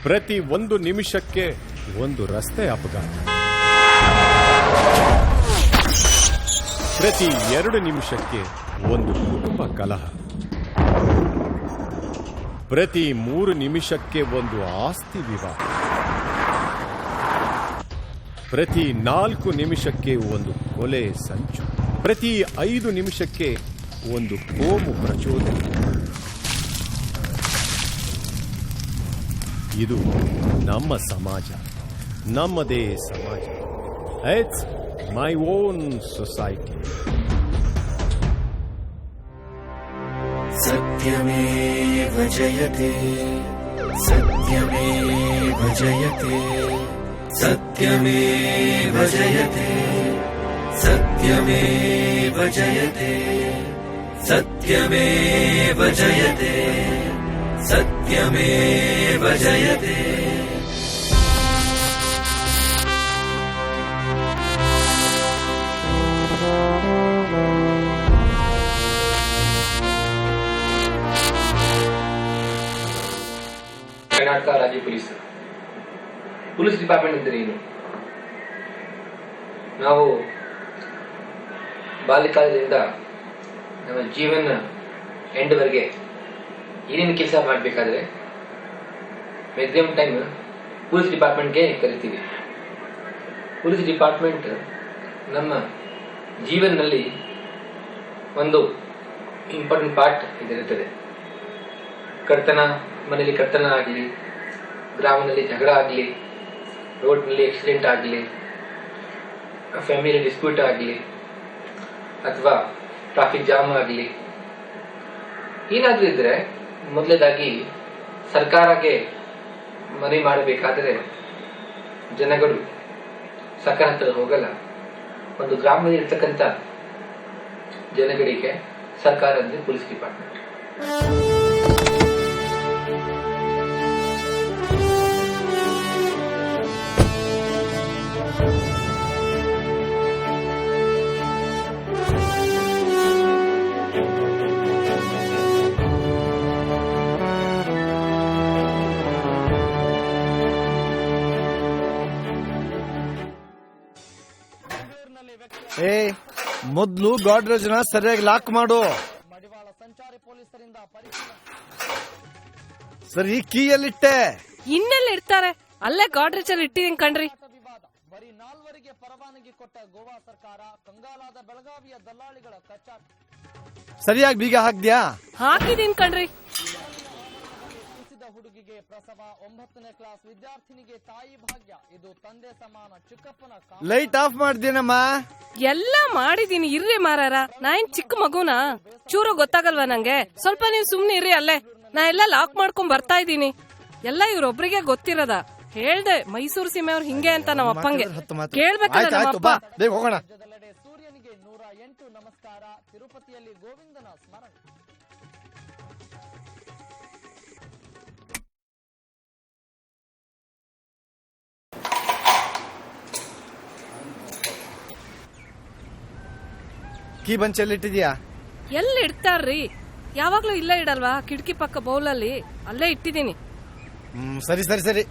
ಪ್ರತಿ 1 ನಿಮಿಷಕ್ಕೆ ಒಂದು ರಸ್ತೆ ಅಪಘಾತ, ಪ್ರತಿ 2 ನಿಮಿಷಕ್ಕೆ ಒಂದು ಕುಟುಂಬ ಕಲಹ, ಪ್ರತಿ 3 ನಿಮಿಷಕ್ಕೆ ಒಂದು ಆಸ್ತಿ ವಿವಾದ, ಪ್ರತಿ 4 ನಿಮಿಷಕ್ಕೆ ಒಂದು ಕೊಲೆ ಸಂಚು, ಪ್ರತಿ 5 ನಿಮಿಷಕ್ಕೆ ಒಂದು ಕೋಮು ಪ್ರಚೋದನೆ. ಇದು ನಮ್ಮ ಸಮಾಜ, ನಮ್ಮದೇ ಸಮಾಜ. It's my own society. ಸತ್ಯಮೇವ ಜಯತೆ, ಸತ್ಯಮೇವ ಜಯತೆ, ಸತ್ಯಮೇವ ಜಯತೆ, ಸತ್ಯಮೇವ ಜಯತೆ, ಸತ್ಯಮೇವ ಜಯತೆ, ಸತ್ಯಮೇವ ಜಯತೆ. ಕರ್ನಾಟಕ ರಾಜ್ಯ ಪೊಲೀಸ್ ಡಿಪಾರ್ಟ್ಮೆಂಟ್ ಅಂದರೆ ಏನು? ನಾವು ಬಾಲ್ಯಕಾಲದಿಂದ ನಮ್ಮ ಜೀವನ ಎಂಡ್ವರೆಗೆ ಏನೇನು ಕೆಲಸ ಮಾಡಬೇಕಾದ್ರೆ ಮ್ಯಾಕ್ಸಿಮಮ್ ಟೈಮ್ ಪೊಲೀಸ್ ಡಿಪಾರ್ಟ್ಮೆಂಟ್ಗೆ ಕರಿತೀವಿ. ಪೊಲೀಸ್ ಡಿಪಾರ್ಟ್ಮೆಂಟ್ ನಮ್ಮ ಜೀವನದಲ್ಲಿ ಒಂದು ಇಂಪಾರ್ಟೆಂಟ್ ಪಾರ್ಟ್ ಇದಿರುತ್ತದೆ. ಕರ್ತನ ಮನೆಯಲ್ಲಿ ಕರ್ತನ ಆಗಲಿ, ಗ್ರಾಮದಲ್ಲಿ ಜಗಳ ಆಗಲಿ, ರೋಡ್ನಲ್ಲಿ ಆಕ್ಸಿಡೆಂಟ್ ಆಗಲಿ, ಫ್ಯಾಮಿಲಿ ಡಿಸ್ಪ್ಯೂಟ್ ಆಗಲಿ, ಅಥವಾ ಟ್ರಾಫಿಕ್ ಜಾಮ್ ಆಗಲಿ, ಏನಾದರೂ ಇದ್ರೆ ಮೊದಲನೇದಾಗಿ ಸರ್ಕಾರಕ್ಕೆ ಮನವಿ ಮಾಡಬೇಕಾದರೆ ಜನಗಳು ಸರ್ಕಾರ ಹತ್ರ ಹೋಗಲ್ಲ. ಒಂದು ಗ್ರಾಮದಲ್ಲಿ ಇರ್ತಕ್ಕಂಥ ಜನಗಳಿಗೆ ಸರ್ಕಾರ ಅಂದರೆ ಪೊಲೀಸ್ ಡಿಪಾರ್ಟ್ಮೆಂಟ್. ಮೊದ್ಲು ಗಾಡ್ರೇಜ್ನ ಸರಿಯಾಗಿ ಲಾಕ್ ಮಾಡು. ಸರಿ, ಕೀ ಎಲ್ಲಿಟ್ಟೆ? ಇನ್ನೆಲ್ಲ ಇಡ್ತಾರೆ, ಅಲ್ಲೇ ಗಾಡ್ರೇಜ್ ಅಲ್ಲಿ ಇಟ್ಟಿದ್ದೀನಿ ಕಣ್ರಿ. ಬರೀ 4ವರೆಗೆ ಪರವಾನಗಿ ಕೊಟ್ಟ ಗೋವಾ ಸರ್ಕಾರ ಕಂಗಾಲಾದ ಬೆಳಗಾವಿಯ ದಲ್ಲಾಳಿಗಳ ಕಚ್ಚಾಟ. ಸರಿಯಾಗಿ ಬೀಗ ಹಾಕ್ದ್ಯಾ? ಹಾಕಿದೀನಿ ಕಣ್ರಿ. ಹುಡುಗಿಗೆ ಪ್ರಸವ, 9ನೇ ಕ್ಲಾಸ್ ವಿದ್ಯಾರ್ಥಿನಿಗೆ ತಾಯಿ ಭಾಗ್ಯ. ಇದು ತಂದೆ ಸಮಾನ ಚಿಕ್ಕಪ್ಪನ. ಲೈಟ್ ಆಫ್ ಮಾಡ್ದೇನಮ್ಮ? ಎಲ್ಲ ಮಾಡಿದೀನಿ, ಇರ್ರಿ ಮಾರಾರ. ನಾ ಏನ್ ಚಿಕ್ಕ ಮಗುನಾ? ಚೂರು ಗೊತ್ತಾಗಲ್ವಾ ನಂಗೆ? ಸ್ವಲ್ಪ ನೀವು ಸುಮ್ನೆ ಇರ್ರಿ ಅಲ್ಲೇ. ನಾ ಎಲ್ಲ ಲಾಕ್ ಮಾಡ್ಕೊಂಡ್ ಬರ್ತಾ ಇದ್ದೀನಿ. ಎಲ್ಲ ಇವ್ರೊಬ್ರಿಗೆ ಗೊತ್ತಿರದ. ಹೇಳ್ದೆ ಮೈಸೂರು ಸೀಮೆಯವ್ರು ಹಿಂಗೆ ಅಂತ ನಮ್ಮ ಅಪ್ಪಂಗೆ ಕೇಳ್ಬೇಕಲ್ಲ ನಮ್ಮಪ್ಪ. ಹೋಗೋಣ. ಸೂರ್ಯನಿಗೆ 108 ನಮಸ್ಕಾರ. ತಿರುಪತಿಯಲ್ಲಿ ಗೋವಿಂದನ ಸ್ಮರಣೆ. ಕೀ ಬಂಚಲ್ಲಿಟ್ಟಿದ್ಯಾ? ಎಲ್ಲಿ ಇಡ್ತಾರ್ರಿ? ಯಾವಾಗ್ಲೂ ಇಲ್ಲ ಇಡಲ್ವಾ? ಕಿಟಕಿ ಪಕ್ಕ ಬೌಲಲ್ಲಿ ಅಲ್ಲೇ ಇಟ್ಟಿದ್ದೀನಿ. ಸರಿ ಸರಿ ಸರಿ,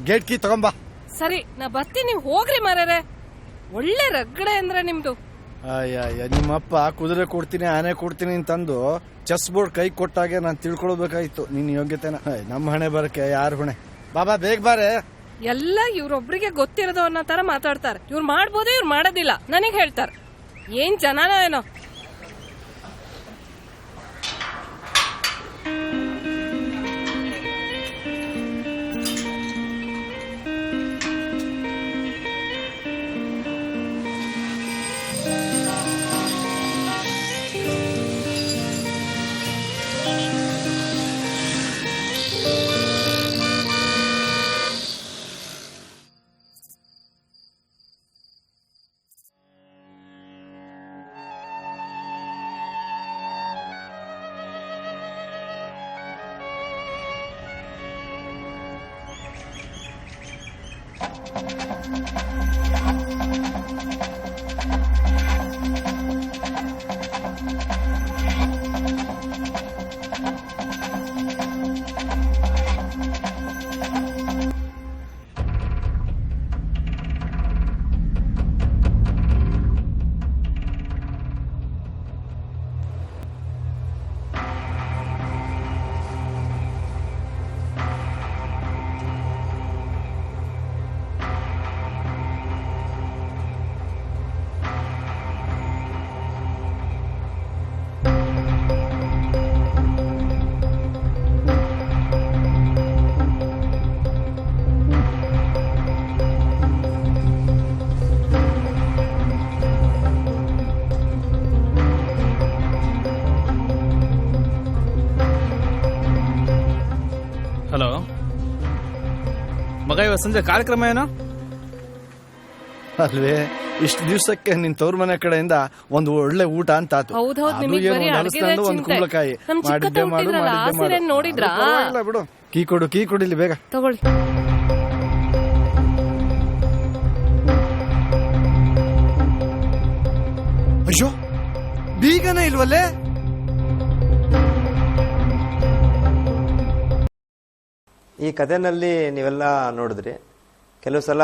ಗೇಟ್ ಕೀ ತಗೊಂಬಾ. ಸರಿ, ನಾ ಬರ್ತೀನಿ, ನೀವು ಹೋಗ್ರಿ ಮಾರರೆ. ಒಳ್ಳೆ ರಗಡೆ ಅಂದ್ರೆ ನಿಮ್ದು. ಅಯ್ಯ, ನಿಮ್ಮಪ್ಪ ಕುದುರೆ ಕೊಡ್ತೀನಿ, ಆನೆ ಕೊಡ್ತೀನಿ ಅಂತಂದು ಚೆಸ್ ಬೋರ್ಡ್ ಕೈ ಕೊಟ್ಟಾಗೆ ನಾನು ತಿಳ್ಕೊಳ್ಬೇಕಾಯ್ತು ನಿನ್ ಯೋಗ್ಯತೆನ. ನಮ್ಮ ಹಣೆ ಬರಕ್ಕೆ ಯಾರು ಹೊಣೆ? ಬಾಬಾ ಬೇಗ ಬಾರೆ. ಎಲ್ಲ ಇವ್ರೊಬ್ರಿಗೆ ಗೊತ್ತಿರೋದು ಅನ್ನೋ ತರ ಮಾತಾಡ್ತಾರೆ. ಇವ್ರು ಮಾಡ್ಬೋದು, ಇವ್ರು ಮಾಡೋದಿಲ್ಲ. ನನಗ್ ಹೇಳ್ತಾರೆ ಏನ್ ಜನನೋ ಏನೋ. ಮಗ ಇವತ್ತು ಸಂಜೆ ಕಾರ್ಯಕ್ರಮ ಏನೋ? ಅಲ್ವೇ ಇಷ್ಟು ದಿವ್ಸಕ್ಕೆ ನಿನ್ ತವ್ರ ಮನೆ ಕಡೆಯಿಂದ ಒಂದು ಒಳ್ಳೆ ಊಟ ಅಂತ ಆತು. ಹೌದೌದ್, ಅದು ನಿಮಗ್ ಏನು ಬರೀ ಒಂದು ಅಡ್ಗೆದೇ ಹಲಸಿನಣ್ಣು, ಒಂದು ಚಿಂತೆ. ಕುಂಬಳಕಾಯಿ ನಮ್ ಚಿಕ್ಕಪ್ಪ ಮಾಡಿದ್ದೆ ಮಾಡು ಹುಟ್ಟಿದ್ರಲ್ಲ, ಆ ಮಾಡಿದ್ದೆ ಸೀರೆನ್ ಮಾಡು. ನೋಡಿದ್ರಾ? ಅದು ಪರವಾಗಿಲ್ಲ ಬಿಡು. ಕೀ ಕೊಡಿಲಿ ಬೇಗ. ತಗೊಳ್ಳಿ. ಅಯ್ಯೋ ಬೀಗನೇ ಇಲ್ವಲ್ಲೇ? ಈ ಕಥೆನಲ್ಲಿ ನೀವೆಲ್ಲ ನೋಡಿದ್ರಿ, ಕೆಲವು ಸಲ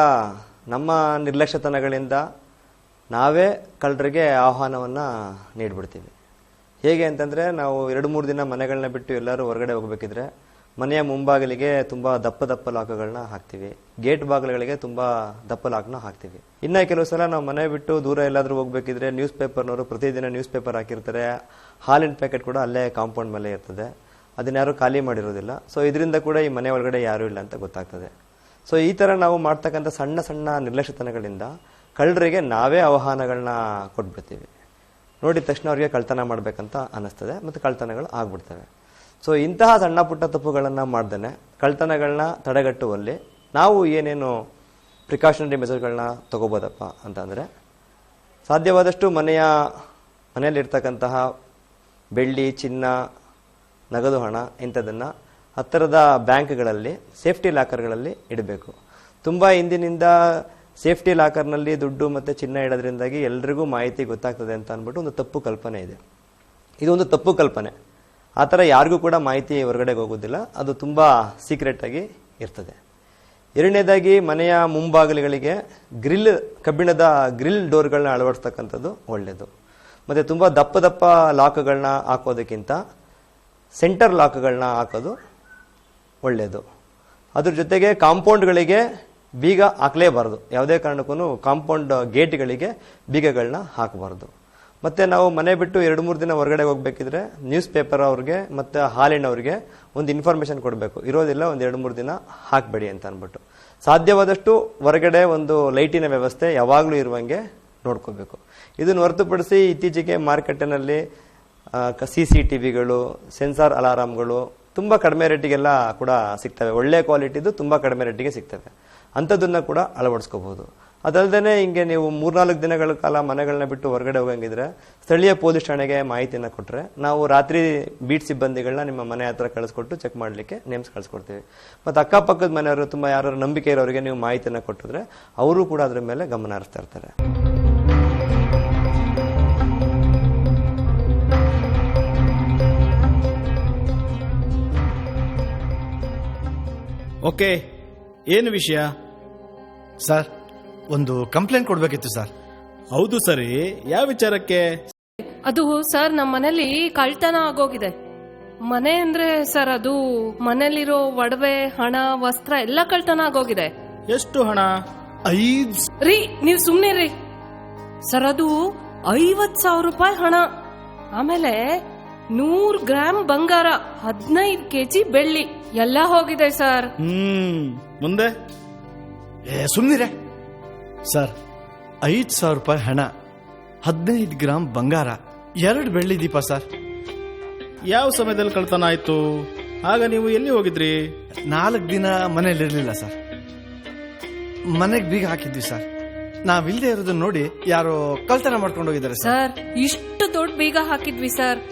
ನಮ್ಮ ನಿರ್ಲಕ್ಷ್ಯತನಗಳಿಂದ ನಾವೇ ಕಳ್ಳರಿಗೆ ಆಹ್ವಾನವನ್ನು ನೀಡಿಬಿಡ್ತೀವಿ. ಹೇಗೆ ಅಂತಂದರೆ, ನಾವು 2-3 ದಿನ ಮನೆಗಳನ್ನ ಬಿಟ್ಟು ಎಲ್ಲರೂ ಹೊರಗಡೆ ಹೋಗಬೇಕಿದ್ರೆ ಮನೆಯ ಮುಂಬಾಗಿಲಿಗೆ ತುಂಬ ದಪ್ಪ ದಪ್ಪ ಲಾಕ್ಗಳನ್ನ ಹಾಕ್ತೀವಿ, ಗೇಟ್ ಬಾಗಿಲುಗಳಿಗೆ ತುಂಬ ದಪ್ಪ ಲಾಕ್ನ ಹಾಕ್ತೀವಿ. ಇನ್ನು ಕೆಲವು ಸಲ ನಾವು ಮನೆ ಬಿಟ್ಟು ದೂರ ಎಲ್ಲಾದರೂ ಹೋಗಬೇಕಿದ್ರೆ ನ್ಯೂಸ್ ಪೇಪರ್ನವರು ಪ್ರತಿದಿನ ನ್ಯೂಸ್ ಪೇಪರ್ ಹಾಕಿರ್ತಾರೆ, ಹಾಲಿನ ಪ್ಯಾಕೆಟ್ ಕೂಡ ಅಲ್ಲೇ ಕಾಂಪೌಂಡ್ ಮೇಲೆ ಇರ್ತದೆ, ಅದನ್ನ ಯಾರು ಖಾಲಿ ಮಾಡಿರೋದಿಲ್ಲ. ಸೊ ಇದರಿಂದ ಕೂಡ ಈ ಮನೆ ಒಳಗಡೆ ಯಾರೂ ಇಲ್ಲ ಅಂತ ಗೊತ್ತಾಗ್ತದೆ. ಸೊ ಈ ಥರ ನಾವು ಮಾಡ್ತಕ್ಕಂಥ ಸಣ್ಣ ಸಣ್ಣ ನಿರ್ಲಕ್ಷ್ಯತನಗಳಿಂದ ಕಳ್ಳರಿಗೆ ನಾವೇ ಆಹ್ವಾನಗಳನ್ನ ಕೊಟ್ಬಿಡ್ತೀವಿ. ನೋಡಿದ ತಕ್ಷಣ ಅವ್ರಿಗೆ ಕಳ್ತನ ಮಾಡಬೇಕಂತ ಅನ್ನಿಸ್ತದೆ ಮತ್ತು ಕಳ್ತನಗಳು ಆಗ್ಬಿಡ್ತವೆ. ಸೊ ಇಂತಹ ಸಣ್ಣ ಪುಟ್ಟ ತಪ್ಪುಗಳನ್ನು ಮಾಡ್ದೇ ಕಳ್ತನಗಳನ್ನ ತಡೆಗಟ್ಟುವಲ್ಲಿ ನಾವು ಏನೇನು ಪ್ರಿಕಾಷನರಿ ಮೆಜರ್ಗಳನ್ನ ತಗೋಬೋದಪ್ಪ ಅಂತಂದರೆ, ಸಾಧ್ಯವಾದಷ್ಟು ಮನೆಯಲ್ಲಿರ್ತಕ್ಕಂತಹ ಬೆಳ್ಳಿ, ಚಿನ್ನ, ನಗದು ಹಣ ಇಂಥದನ್ನು ಹತ್ತಿರದ ಬ್ಯಾಂಕ್ಗಳಲ್ಲಿ ಸೇಫ್ಟಿ ಲಾಕರ್ಗಳಲ್ಲಿ ಇಡಬೇಕು. ತುಂಬ ಹಿಂದಿನಿಂದ ಸೇಫ್ಟಿ ಲಾಕರ್ನಲ್ಲಿ ದುಡ್ಡು ಮತ್ತು ಚಿನ್ನ ಇಡೋದ್ರಿಂದಾಗಿ ಎಲ್ರಿಗೂ ಮಾಹಿತಿ ಗೊತ್ತಾಗ್ತದೆ ಅಂತ ಅಂದ್ಬಿಟ್ಟು ಒಂದು ತಪ್ಪು ಕಲ್ಪನೆ ಇದೆ. ಇದು ಒಂದು ತಪ್ಪು ಕಲ್ಪನೆ. ಆ ಥರ ಯಾರಿಗೂ ಕೂಡ ಮಾಹಿತಿ ಹೊರಗಡೆಗೆ ಹೋಗೋದಿಲ್ಲ, ಅದು ತುಂಬ ಸೀಕ್ರೆಟಾಗಿ ಇರ್ತದೆ. ಎರಡನೇದಾಗಿ, ಮನೆಯ ಮುಂಬಾಗಿಲುಗಳಿಗೆ ಕಬ್ಬಿಣದ ಗ್ರಿಲ್ ಡೋರ್ಗಳನ್ನ ಅಳವಡಿಸ್ತಕ್ಕಂಥದ್ದು ಒಳ್ಳೆಯದು. ಮತ್ತು ತುಂಬ ದಪ್ಪ ದಪ್ಪ ಲಾಕ್ಗಳನ್ನ ಹಾಕೋದಕ್ಕಿಂತ ಸೆಂಟರ್ ಲಾಕ್ಗಳನ್ನ ಹಾಕೋದು ಒಳ್ಳೆಯದು. ಅದ್ರ ಜೊತೆಗೆ ಕಾಂಪೌಂಡ್ಗಳಿಗೆ ಬೀಗ ಹಾಕಲೇಬಾರ್ದು. ಯಾವುದೇ ಕಾರಣಕ್ಕೂ ಕಾಂಪೌಂಡ್ ಗೇಟ್ಗಳಿಗೆ ಬೀಗಗಳನ್ನ ಹಾಕಬಾರ್ದು. ಮತ್ತು ನಾವು ಮನೆ ಬಿಟ್ಟು 2-3 ದಿನ ಹೊರಗಡೆ ಹೋಗಬೇಕಿದ್ರೆ ನ್ಯೂಸ್ ಪೇಪರ್ ಅವ್ರಿಗೆ ಮತ್ತು ಹಾಲಿನವ್ರಿಗೆ ಒಂದು ಇನ್ಫಾರ್ಮೇಷನ್ ಕೊಡಬೇಕು, ಇರೋದಿಲ್ಲ ಒಂದು 2-3 ದಿನ ಹಾಕಬೇಡಿ ಅಂತ ಅಂದ್ಬಿಟ್ಟು. ಸಾಧ್ಯವಾದಷ್ಟು ಹೊರಗಡೆ ಒಂದು ಲೈಟಿನ ವ್ಯವಸ್ಥೆ ಯಾವಾಗಲೂ ಇರುವಂಗೆ ನೋಡ್ಕೋಬೇಕು. ಇದನ್ನು ಹೊರತುಪಡಿಸಿ ಇತ್ತೀಚೆಗೆ ಮಾರ್ಕೆಟಿನಲ್ಲಿ CCTVಗಳು, ಸೆನ್ಸಾರ್ ಅಲಾರಾಮ್ಗಳು ತುಂಬ ಕಡಿಮೆ ರೇಟಿಗೆಲ್ಲ ಕೂಡ ಸಿಗ್ತವೆ. ಒಳ್ಳೆ ಕ್ವಾಲಿಟಿದು ತುಂಬ ಕಡಿಮೆ ರೇಟಿಗೆ ಸಿಗ್ತವೆ. ಅಂಥದ್ದನ್ನು ಕೂಡ ಅಳವಡಿಸ್ಕೋಬಹುದು. ಅದಲ್ಲದೆ ಹಿಂಗೆ ನೀವು 3-4 ದಿನಗಳ ಕಾಲ ಮನೆಗಳನ್ನ ಬಿಟ್ಟು ಹೊರಗಡೆ ಹೋಗಂಗಿದ್ರೆ ಸ್ಥಳೀಯ ಪೊಲೀಸ್ ಠಾಣೆಗೆ ಮಾಹಿತಿಯನ್ನು ಕೊಟ್ಟರೆ ನಾವು ರಾತ್ರಿ ಬೀಟ್ ಸಿಬ್ಬಂದಿಗಳನ್ನ ನಿಮ್ಮ ಮನೆ ಹತ್ರ ಕಳಿಸ್ಕೊಟ್ಟು ಚೆಕ್ ಮಾಡಲಿಕ್ಕೆ ನೇಮ್ಸ್ ಕಳಿಸ್ಕೊಡ್ತೀವಿ. ಮತ್ತು ಅಕ್ಕಪಕ್ಕದ ಮನೆಯವರು ತುಂಬ ಯಾರು ನಂಬಿಕೆ ಇರೋರಿಗೆ ನೀವು ಮಾಹಿತಿಯನ್ನು ಕೊಟ್ಟಿದ್ರೆ ಅವರು ಕೂಡ ಅದ್ರ ಮೇಲೆ ಗಮನ ಹರಿಸ್ತಾ ಇರ್ತಾರೆ. ಓಕೆ, ಏನು ವಿಷಯ? ಸರ್, ಒಂದು ಕಂಪ್ಲೇಂಟ್ ಕೊಡ್ಬೇಕಿತ್ತು ಸರ್. ಹೌದು ಸರಿ, ಯಾವ ವಿಚಾರಕ್ಕೆ? ಅದು ಸರ್, ನಮ್ಮ ಮನೇಲಿ ಕಳ್ತನ ಆಗೋಗಿದೆ. ಮನೆ ಅಂದ್ರೆ ಸರ್, ಅದು ಮನೇಲಿರೋ ಒಡವೆ, ಹಣ, ವಸ್ತ್ರ ಎಲ್ಲ ಕಳ್ತನ ಆಗೋಗಿದೆ. ಎಷ್ಟು ಹಣ? 5 ರೀ, ನೀವ್ ಸುಮ್ನೆ ರೀ ಸರ್. ಅದು 50,000 ರೂಪಾಯಿ ಹಣ, ಆಮೇಲೆ 100 ಗ್ರಾಮ್ ಬಂಗಾರ, 15 kg ಬೆಳ್ಳಿ ಎಲ್ಲ ಹೋಗಿದೆ ಸರ್. ಮುಂದೆ? ಸುಮ್ನಿರೆ ಸರ್. 5,000 ರೂಪಾಯಿ ಹಣ, 15 ಗ್ರಾಮ್ ಬಂಗಾರ, 2 ಬೆಳ್ಳಿ ದೀಪ ಸರ್. ಯಾವ ಸಮಯದಲ್ಲಿ ಕಳ್ತನ ಆಯ್ತು? ಆಗ ನೀವು ಎಲ್ಲಿ ಹೋಗಿದ್ರಿ? 4 ದಿನ ಮನೇಲಿರ್ಲಿಲ್ಲ ಸರ್. ಮನೆಗೆ ಬೀಗ ಹಾಕಿದ್ವಿ ಸರ್. ನಾವಿಲ್ದೇ ಇರೋದನ್ನ ನೋಡಿ ಯಾರೋ ಕಳ್ತನ ಮಾಡ್ಕೊಂಡು ಹೋಗಿದ್ದಾರೆ ಸರ್. ಇಷ್ಟು ದೊಡ್ಡ ಬೀಗ ಹಾಕಿದ್ವಿ ಸರ್,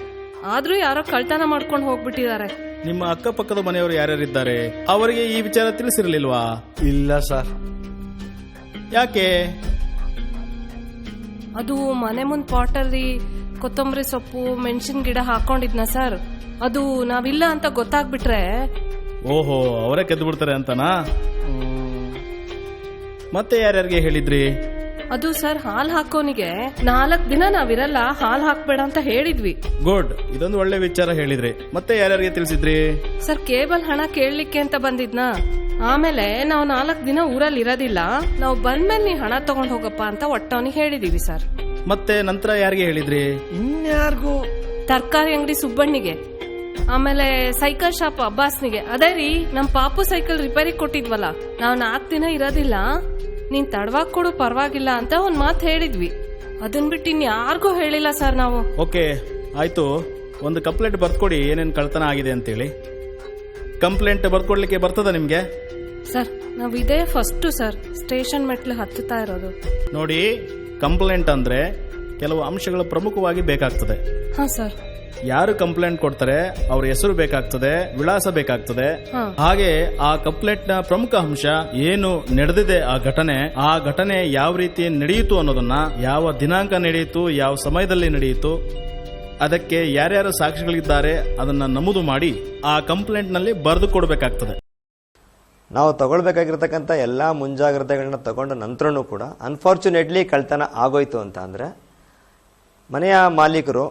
ಆದ್ರೂ ಯಾರೋ ಕಳ್ತನ ಮಾಡ್ಕೊಂಡು ಹೋಗ್ಬಿಟ್ಟಿದ್ದಾರೆ. ನಿಮ್ಮ ಅಕ್ಕಪಕ್ಕದ ಮನೆಯವರು ಯಾರ್ಯಾರಿದ್ದಾರೆ, ಅವರಿಗೆ ಈ ವಿಚಾರ ತಿಳಿಸಿರ್ಲಿಲ್ವಾ? ಇಲ್ಲ ಸರ್. ಯಾಕೆ? ಅದು ಮನೆ ಮುಂದ್ ಪಾಟಲ್ಲಿ ಕೊತ್ತಂಬರಿ ಸೊಪ್ಪು, ಮೆಣಸಿನ ಗಿಡ ಹಾಕೊಂಡಿದ್ನ ಸರ್. ಅದು ನಾವಿಲ್ಲ ಅಂತ ಗೊತ್ತಾಗ್ಬಿಟ್ರೆ ಓಹೋ, ಅವರೇ ಕೆದ್ದು ಬಿಡ್ತಾರೆ ಅಂತನಾ? ಮತ್ತೆ ಯಾರ್ಯಾರಿಗೆ ಹೇಳಿದ್ರಿ? ಅದು ಸರ್, ಹಾಲ್ ಹಾಕೋನಿಗೆ 4 ದಿನ ನಾವಿರಲ್ಲ, ಹಾಲ್ ಹಾಕ್ಬೇಡ ಅಂತ ಹೇಳಿದ್ವಿ. ಗುಡ್, ಇದೊಂದು ಒಳ್ಳೆ ವಿಚಾರ ಹೇಳಿದ್ರಿ. ಮತ್ತೆ ಯಾರ್ಯಾರಿಗೆ ತಿಳಿಸಿದ್ರಿ? ಸರ್, ಕೇಬಲ್ ಹಣ ಕೇಳಲಿಕ್ಕೆ ಅಂತ ಬಂದಿದ್ನ. ಆಮೇಲೆ ನಾವು 4 ದಿನ ಊರಲ್ಲಿ ಇರೋದಿಲ್ಲ, ನಾವು ಬಂದ್ಮೇಲೆ ನೀ ಹಣ ತಗೊಂಡ್ ಹೋಗಪ್ಪ ಅಂತ ಒಟ್ಟವನಿಗೆ ಹೇಳಿದೀವಿ ಸರ್. ಮತ್ತೆ ನಂತರ ಯಾರಿಗೆ ಹೇಳಿದ್ರಿ? ಇನ್ಯಾರಿಗೂ? ತರಕಾರಿ ಅಂಗಡಿ ಸುಬ್ಬಣ್ಣಿಗೆ, ಆಮೇಲೆ ಸೈಕಲ್ ಶಾಪ್ ಅಬ್ಬಾಸ್ನಿಗೆ. ಅದೇ ರೀ, ನಮ್ ಪಾಪು ಸೈಕಲ್ ರಿಪೇರಿ ಕೊಟ್ಟಿದ್ವಲ್ಲ, ನಾವು 4 ದಿನ ಇರೋದಿಲ್ಲ, ನೀನ್ ತಡವಾಗಿ ಕೊಡು ಪರವಾಗಿಲ್ಲ ಅಂತ ಒಂದ್ ಮಾತು ಹೇಳಿದ್ವಿ. ಅದನ್ ಬಿಟ್ಟು ಇನ್ಯಾರಿಗೂ ಹೇಳಿಲ್ಲ ಸರ್ ನಾವು. ಓಕೆ, ಆಯ್ತು. ಒಂದು ಕಂಪ್ಲೇಂಟ್ ಬರ್ಕೊಡಿ, ಏನೇನು ಕಳ್ತನ ಆಗಿದೆ ಅಂತೇಳಿ. ಕಂಪ್ಲೇಂಟ್ ಬರ್ಕೊಡ್ಲಿಕ್ಕೆ ಬರ್ತದ ನಿಮ್ಗೆ? ಸರ್ ನಾವು ಇದೇ ಫಸ್ಟು ಸರ್ ಸ್ಟೇಷನ್ ಮೆಟ್ಲು ಹತ್ತುತ್ತಾ ಇರೋದು. ನೋಡಿ, ಕಂಪ್ಲೇಂಟ್ ಅಂದ್ರೆ ಕೆಲವು ಅಂಶಗಳು ಪ್ರಮುಖವಾಗಿ ಬೇಕಾಗ್ತದೆ. ಹಾ ಸರ್. ಯಾರು ಕಂಪ್ಲೇಂಟ್ ಕೊಡ್ತಾರೆ ಅವ್ರ ಹೆಸರು ಬೇಕಾಗ್ತದೆ, ವಿಳಾಸ ಬೇಕಾಗ್ತದೆ. ಹಾಗೆ ಆ ಕಂಪ್ಲೇಂಟ್ ನ ಪ್ರಮುಖ ಅಂಶ ಏನು ನಡೆದಿದೆ, ಆ ಘಟನೆ ಯಾವ ರೀತಿ ನಡೆಯಿತು ಅನ್ನೋದನ್ನ, ಯಾವ ದಿನಾಂಕ ನಡೆಯಿತು, ಯಾವ ಸಮಯದಲ್ಲಿ ನಡೆಯಿತು, ಅದಕ್ಕೆ ಯಾರ್ಯಾರು ಸಾಕ್ಷಿಗಳಿದ್ದಾರೆ ಅದನ್ನ ನಮೂದು ಮಾಡಿ ಆ ಕಂಪ್ಲೇಂಟ್ ನಲ್ಲಿ ಬರೆದು ಕೊಡಬೇಕಾಗ್ತದೆ. ನಾವು ತಗೊಳ್ಬೇಕಾಗಿರ್ತಕ್ಕಂಥ ಎಲ್ಲ ಮುಂಜಾಗ್ರತೆಗಳನ್ನ ತಗೊಂಡ ನಂತರನೂ ಕೂಡ ಅನ್ಫಾರ್ಚುನೇಟ್ಲಿ ಕಳ್ತನ ಆಗೋಯ್ತು ಅಂತ ಅಂದರೆ ಮನೆಯ ಮಾಲೀಕರು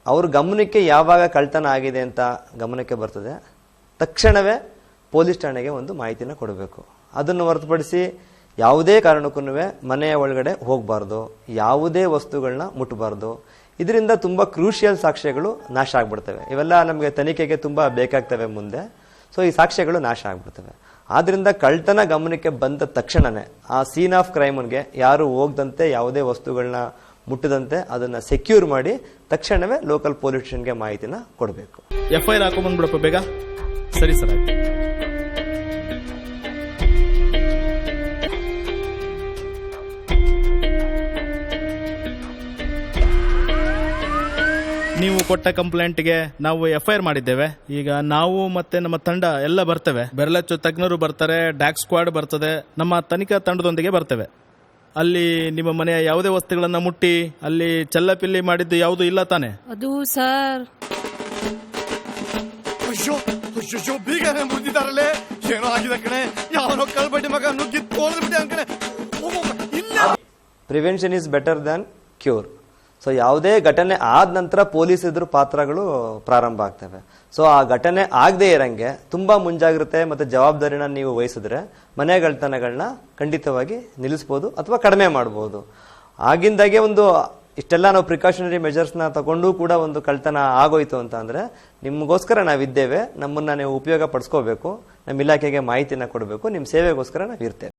ಅವ್ರ ಗಮನಕ್ಕೆ ಯಾವಾಗ ಕಳ್ತನ ಆಗಿದೆ ಅಂತ ಗಮನಕ್ಕೆ ಬರ್ತದೆ ತಕ್ಷಣವೇ ಪೊಲೀಸ್ ಠಾಣೆಗೆ ಒಂದು ಮಾಹಿತಿನ ಕೊಡಬೇಕು. ಅದನ್ನು ಹೊರತುಪಡಿಸಿ ಯಾವುದೇ ಕಾರಣಕ್ಕೂ ಮನೆಯ ಒಳಗಡೆ ಹೋಗಬಾರ್ದು, ಯಾವುದೇ ವಸ್ತುಗಳನ್ನ ಮುಟ್ಟಬಾರ್ದು. ಇದರಿಂದ ತುಂಬ ಕ್ರೂಷಿಯಲ್ ಸಾಕ್ಷ್ಯಗಳು ನಾಶ ಆಗ್ಬಿಡ್ತವೆ. ಇವೆಲ್ಲ ನಮಗೆ ತನಿಖೆಗೆ ತುಂಬ ಬೇಕಾಗ್ತವೆ ಮುಂದೆ. ಸೊ ಈ ಸಾಕ್ಷ್ಯಗಳು ನಾಶ ಆಗ್ಬಿಡ್ತವೆ. ಆದ್ರಿಂದ ಕಳ್ತನ ಗಮನಕ್ಕೆ ಬಂದ ತಕ್ಷಣನೇ ಆ ಸೀನ್ ಆಫ್ ಕ್ರೈಮ್ಗೆ ಯಾರು ಹೋಗದಂತೆ, ಯಾವುದೇ ವಸ್ತುಗಳನ್ನ ಮುಟ್ಟದಂತೆ ಅದನ್ನ ಸೆಕ್ಯೂರ್ ಮಾಡಿ ತಕ್ಷಣವೇ ಲೋಕಲ್ ಪೊಲೀಸ್ ಸ್ಟೇಷನ್ಗೆ ಮಾಹಿತಿನ ಕೊಡಬೇಕು. FIR ಹಾಕೊಂಡ್ಬಿಡಪ್ಪ ಬೇಗ. ಸರಿ ಸರ್, ಆಯ್ತು. ನೀವು ಕೊಟ್ಟ ಕಂಪ್ಲೇಂಟ್ಗೆ ನಾವು FIR ಮಾಡಿದ್ದೇವೆ. ಈಗ ನಾವು ಮತ್ತೆ ನಮ್ಮ ತಂಡ ಎಲ್ಲ ಬರ್ತೇವೆ. ಬೆರಳಚ್ಚು ತಜ್ಞರು ಬರ್ತಾರೆ, ಡಾಗ್ ಸ್ಕ್ವಾಡ್ ಬರ್ತದೆ, ನಮ್ಮ ತನಿಖಾ ತಂಡದೊಂದಿಗೆ ಬರ್ತೇವೆ. ಅಲ್ಲಿ ನಿಮ್ಮ ಮನೆಯ ಯಾವುದೇ ವಸ್ತುಗಳನ್ನ ಮುಟ್ಟಿ ಅಲ್ಲಿ ಚೆಲ್ಲಪಿಲ್ಲಿ ಮಾಡಿದ್ದು ಯಾವುದು ಇಲ್ಲ ತಾನೆ? ಅದು ಸರ್, ಅಯ್ಯೋ ಬೀಗನೆ ಮುರಿದಿದ್ದಾರಲ್ಲೇ, ಏನೋ ಆಗಿದೆ ಕಣೆ, ಯಾವನೋ ಕಳ್ಬಡ್ಡಿ ಮಗ ನುಗ್ಗಿ ತೋಳ್ಬಿಟ್ಟೆ ಅಂಕಣೆ. Prevention is better than cure. So ಯಾವುದೇ ಘಟನೆ ಆದ ನಂತರ ಪೊಲೀಸ್ ಎದುರು ಪಾತ್ರಗಳು ಪ್ರಾರಂಭ ಆಗ್ತವೆ. ಸೊ ಆ ಘಟನೆ ಆಗದೆ ಇರಂಗೆ ತುಂಬಾ ಮುಂಜಾಗ್ರತೆ ಮತ್ತೆ ಜವಾಬ್ದಾರಿನ ನೀವು ವಹಿಸಿದ್ರೆ ಮನೆಗಳ್ತನಗಳನ್ನ ಖಂಡಿತವಾಗಿ ನಿಲ್ಲಿಸಬಹುದು ಅಥವಾ ಕಡಿಮೆ ಮಾಡಬಹುದು. ಆಗಿಂದಾಗೆ ಒಂದು ಇಷ್ಟೆಲ್ಲ ನಾವು ಪ್ರಿಕಾಷನರಿ ಮೆಜರ್ಸ್ನ ತಗೊಂಡು ಕೂಡ ಒಂದು ಕಳ್ತನ ಆಗೋಯ್ತು ಅಂತ ಅಂದ್ರೆ ನಿಮಗೋಸ್ಕರ ನಾವಿದ್ದೇವೆ, ನಮ್ಮನ್ನ ನೀವು ಉಪಯೋಗ ಪಡಿಸ್ಕೋಬೇಕು, ನಮ್ಮ ಇಲಾಖೆಗೆ ಮಾಹಿತಿನ ಕೊಡಬೇಕು, ನಿಮ್ಮ ಸೇವೆಗೋಸ್ಕರ ನಾವಿರ್ತೇವೆ.